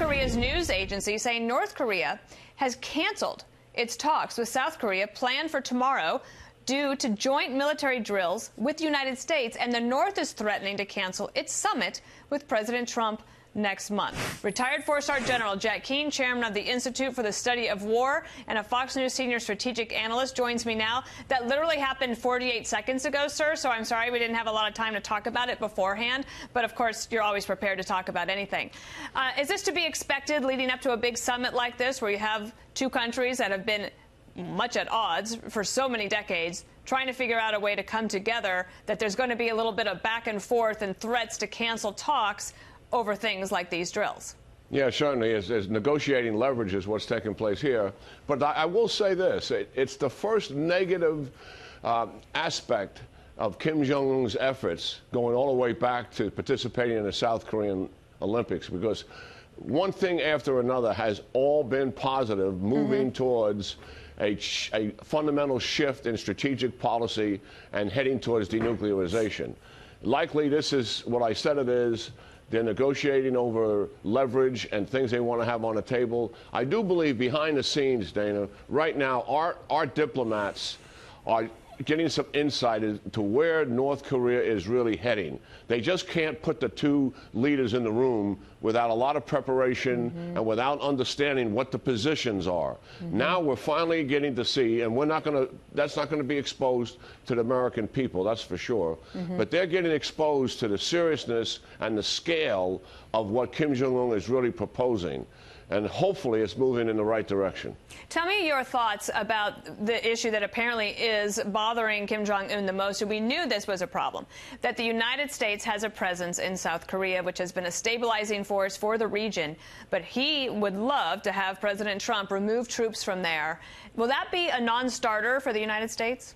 Korea's news agency saying North Korea has canceled its talks with South Korea planned for tomorrow due to joint military drills with the United States, and the North is threatening to cancel its summit with President Trump next month. Retired four-star General Keane, chairman of the Institute for the Study of War and a Fox News senior strategic analyst, joins me now. That literally happened 48 seconds ago, sir, so I'm sorry we didn't have a lot of time to talk about it beforehand, but of course you're always prepared to talk about anything. Is this to be expected leading up to a big summit like this, where you have two countries that have been much at odds for so many decades, trying to figure out a way to come together, that there's going to be a little bit of back and forth and threats to cancel talks over things like these drills? Yeah, certainly. As negotiating leverage is what's taking place here. But I will say this. It's the first negative aspect of Kim Jong Un's efforts going all the way back to participating in the South Korean Olympics, because one thing after another has all been positive, moving towards a fundamental shift in strategic policy and heading towards denuclearization. Likely, this is what I said it is. They're negotiating over leverage and things they want to have on the table. I do believe behind the scenes, Dana, right now, our diplomats are getting some insight into where North Korea is really heading. They just can't put the two leaders in the room without a lot of preparation and without understanding what the positions are. Now we're finally getting to see, and that's not going to be exposed to the American people, that's for sure. But they're getting exposed to the seriousness and the scale of what Kim Jong Un is really proposing. And hopefully it's moving in the right direction. Tell me your thoughts about the issue that apparently is bothering Kim Jong Un the most. And we knew this was a problem, that the United States has a presence in South Korea, which has been a stabilizing force for the region. But he would love to have President Trump remove troops from there. Will that be a non-starter for the United States?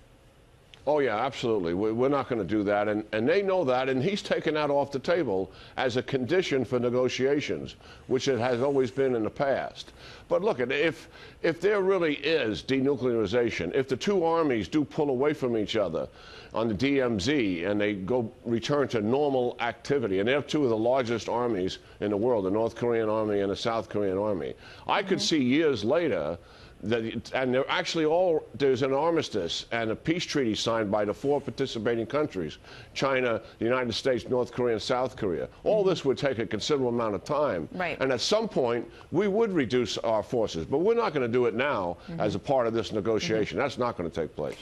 Oh, yeah, absolutely. We're not going to do that. And they know that, and he's taken that off the table as a condition for negotiations, which it has always been in the past. But look, if there really is denuclearization, if the two armies do pull away from each other on the DMZ and they return to normal activity, and they're two of the largest armies in the world, the North Korean army and the South Korean army, I could see years later and there's an armistice and a peace treaty signed by the four participating countries: China, the United States, North Korea, and South Korea. All this would take a considerable amount of time. Right. And at some point, we would reduce our forces. But we're not going to do it now as a part of this negotiation. That's not going to take place.